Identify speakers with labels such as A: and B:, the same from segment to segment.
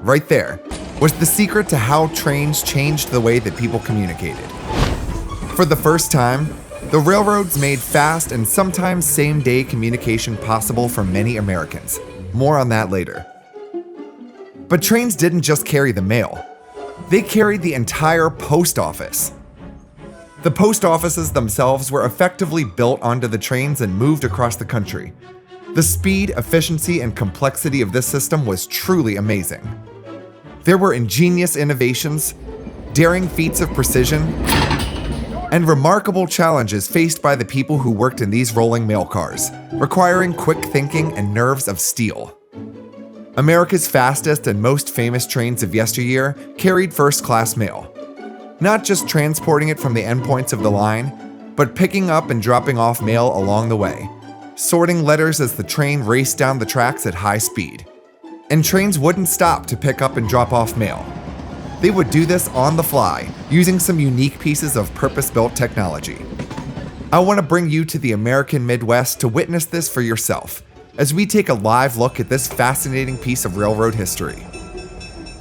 A: right there, was the secret to how trains changed the way that people communicated. For the first time, the railroads made fast and sometimes same-day communication possible for many Americans. More on that later. But trains didn't just carry the mail. They carried the entire post office. The post offices themselves were effectively built onto the trains and moved across the country. The speed, efficiency, and complexity of this system was truly amazing. There were ingenious innovations, daring feats of precision, and remarkable challenges faced by the people who worked in these rolling mail cars, requiring quick thinking and nerves of steel. America's fastest and most famous trains of yesteryear carried first-class mail, not just transporting it from the endpoints of the line, but picking up and dropping off mail along the way, sorting letters as the train raced down the tracks at high speed. And trains wouldn't stop to pick up and drop off mail. They would do this on the fly, using some unique pieces of purpose-built technology. I want to bring you to the American Midwest to witness this for yourself, as we take a live look at this fascinating piece of railroad history.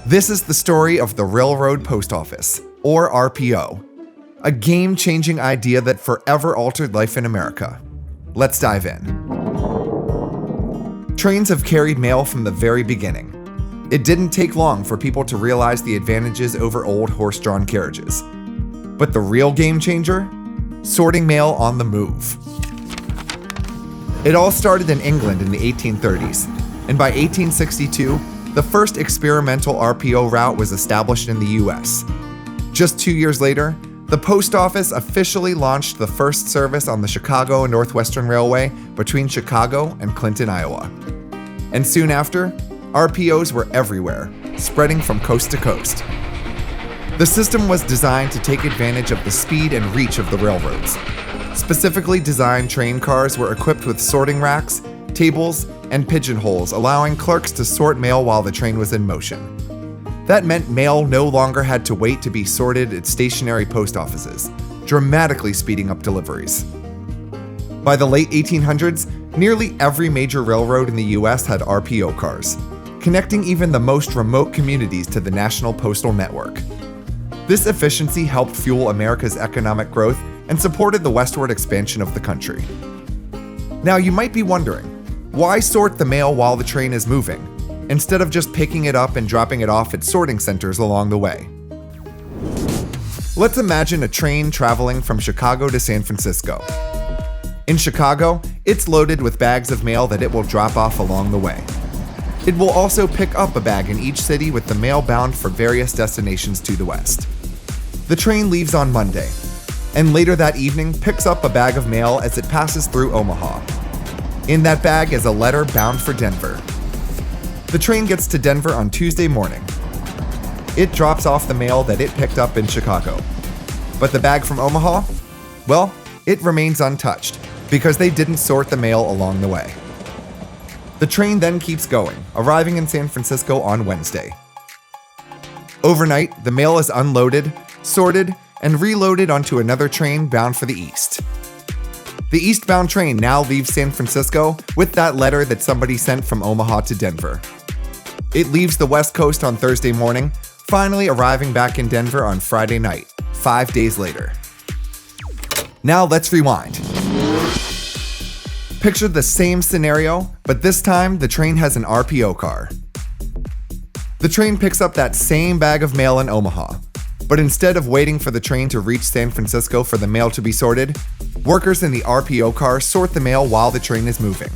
A: This is the story of the Railroad Post Office, or RPO, a game-changing idea that forever altered life in America. Let's dive in. Trains have carried mail from the very beginning. It didn't take long for people to realize the advantages over old horse-drawn carriages. But the real game changer? Sorting mail on the move. It all started in England in the 1830s, and by 1862, the first experimental RPO route was established in the US. Just 2 years later, the post office officially launched the first service on the Chicago and Northwestern Railway between Chicago and Clinton, Iowa. And soon after, RPOs were everywhere, spreading from coast to coast. The system was designed to take advantage of the speed and reach of the railroads. Specifically designed train cars were equipped with sorting racks, tables, and pigeonholes, allowing clerks to sort mail while the train was in motion. That meant mail no longer had to wait to be sorted at stationary post offices, dramatically speeding up deliveries. By the late 1800s, nearly every major railroad in the US had RPO cars, connecting even the most remote communities to the national postal network. This efficiency helped fuel America's economic growth and supported the westward expansion of the country. Now you might be wondering, why sort the mail while the train is moving, instead of just picking it up and dropping it off at sorting centers along the way? Let's imagine a train traveling from Chicago to San Francisco. In Chicago, it's loaded with bags of mail that it will drop off along the way. It will also pick up a bag in each city with the mail bound for various destinations to the west. The train leaves on Monday, and later that evening picks up a bag of mail as it passes through Omaha. In that bag is a letter bound for Denver. The train gets to Denver on Tuesday morning. It drops off the mail that it picked up in Chicago. But the bag from Omaha? Well, it remains untouched because they didn't sort the mail along the way. The train then keeps going, arriving in San Francisco on Wednesday. Overnight, the mail is unloaded, sorted, and reloaded onto another train bound for the east. The eastbound train now leaves San Francisco with that letter that somebody sent from Omaha to Denver. It leaves the West Coast on Thursday morning, finally arriving back in Denver on Friday night, 5 days later. Now let's rewind. Picture the same scenario, but this time the train has an RPO car. The train picks up that same bag of mail in Omaha, but instead of waiting for the train to reach San Francisco for the mail to be sorted, workers in the RPO car sort the mail while the train is moving.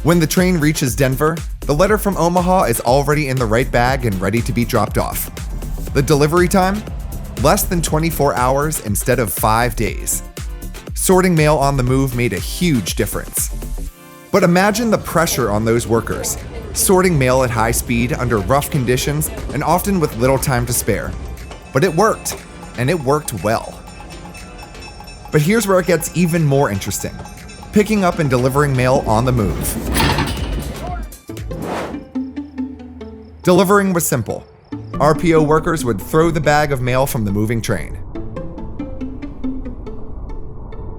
A: When the train reaches Denver, the letter from Omaha is already in the right bag and ready to be dropped off. The delivery time? Less than 24 hours instead of 5 days. Sorting mail on the move made a huge difference. But imagine the pressure on those workers, sorting mail at high speed under rough conditions and often with little time to spare. But it worked, and it worked well. But here's where it gets even more interesting: picking up and delivering mail on the move. Delivering was simple. RPO workers would throw the bag of mail from the moving train.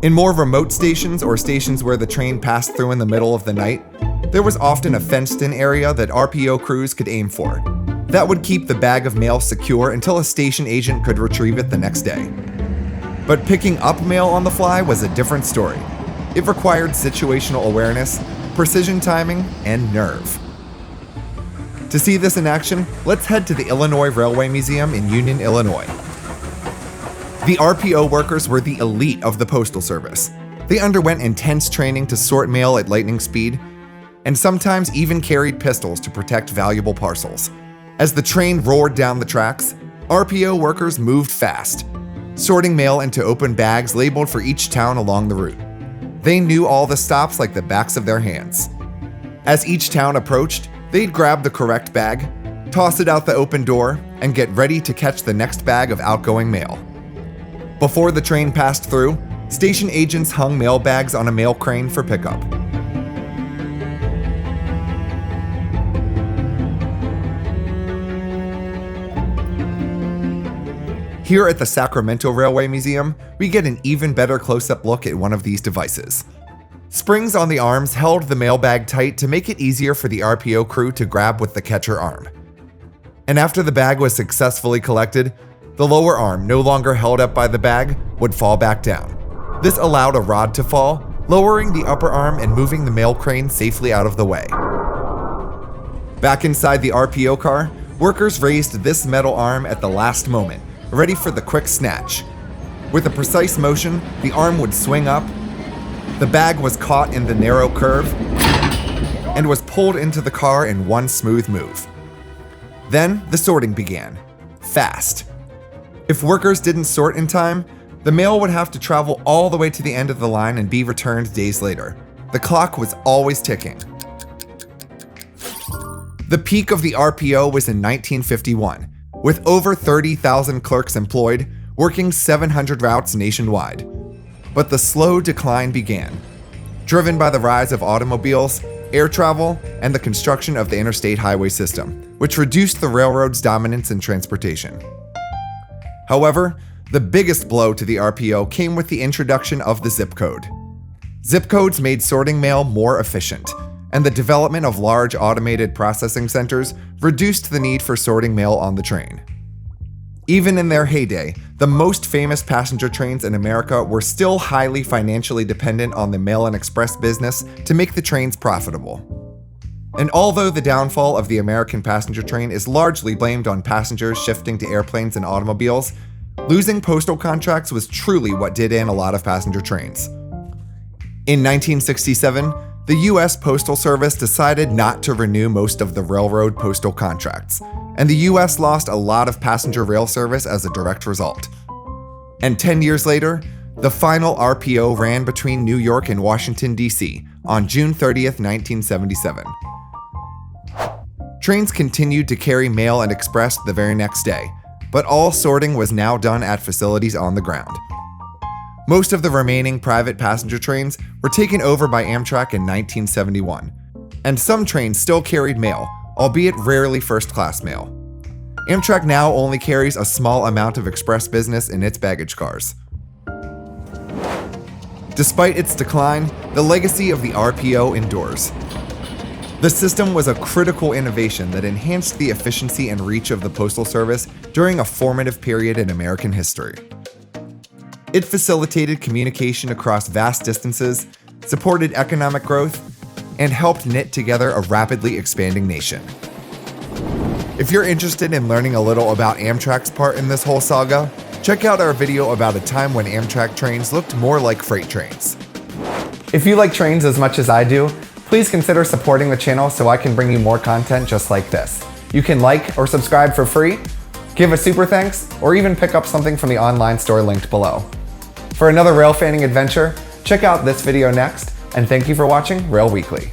A: In more remote stations or stations where the train passed through in the middle of the night, there was often a fenced-in area that RPO crews could aim for. That would keep the bag of mail secure until a station agent could retrieve it the next day. But picking up mail on the fly was a different story. It required situational awareness, precision timing, and nerve. To see this in action, let's head to the Illinois Railway Museum in Union, Illinois. The RPO workers were the elite of the Postal Service. They underwent intense training to sort mail at lightning speed, and sometimes even carried pistols to protect valuable parcels. As the train roared down the tracks, RPO workers moved fast, sorting mail into open bags labeled for each town along the route. They knew all the stops like the backs of their hands. As each town approached, they'd grab the correct bag, toss it out the open door, and get ready to catch the next bag of outgoing mail. Before the train passed through, station agents hung mail bags on a mail crane for pickup. Here at the Sacramento Railway Museum, we get an even better close-up look at one of these devices. Springs on the arms held the mailbag tight to make it easier for the RPO crew to grab with the catcher arm. And after the bag was successfully collected, the lower arm, no longer held up by the bag, would fall back down. This allowed a rod to fall, lowering the upper arm and moving the mail crane safely out of the way. Back inside the RPO car, workers raised this metal arm at the last moment, ready for the quick snatch. With a precise motion, the arm would swing up, the bag was caught in the narrow curve, and was pulled into the car in one smooth move. Then the sorting began. Fast. If workers didn't sort in time, the mail would have to travel all the way to the end of the line and be returned days later. The clock was always ticking. The peak of the RPO was in 1951, with over 30,000 clerks employed, working 700 routes nationwide. But the slow decline began, driven by the rise of automobiles, air travel, and the construction of the interstate highway system, which reduced the railroad's dominance in transportation. However, the biggest blow to the RPO came with the introduction of the zip code. Zip codes made sorting mail more efficient, and the development of large automated processing centers reduced the need for sorting mail on the train. Even in their heyday, the most famous passenger trains in America were still highly financially dependent on the mail and express business to make the trains profitable. And although the downfall of the American passenger train is largely blamed on passengers shifting to airplanes and automobiles, losing postal contracts was truly what did in a lot of passenger trains. In 1967, the U.S. Postal Service decided not to renew most of the railroad postal contracts, and the U.S. lost a lot of passenger rail service as a direct result. And 10 years later, the final RPO ran between New York and Washington, D.C. on June 30th, 1977. Trains continued to carry mail and express the very next day, but all sorting was now done at facilities on the ground. Most of the remaining private passenger trains were taken over by Amtrak in 1971, and some trains still carried mail, albeit rarely first-class mail. Amtrak now only carries a small amount of express business in its baggage cars. Despite its decline, the legacy of the RPO endures. The system was a critical innovation that enhanced the efficiency and reach of the Postal Service during a formative period in American history. It facilitated communication across vast distances, supported economic growth, and helped knit together a rapidly expanding nation. If you're interested in learning a little about Amtrak's part in this whole saga, check out our video about a time when Amtrak trains looked more like freight trains. If you like trains as much as I do, please consider supporting the channel so I can bring you more content just like this. You can like or subscribe for free, give a super thanks, or even pick up something from the online store linked below. For another rail fanning adventure, check out this video next, and thank you for watching Rail Weekly.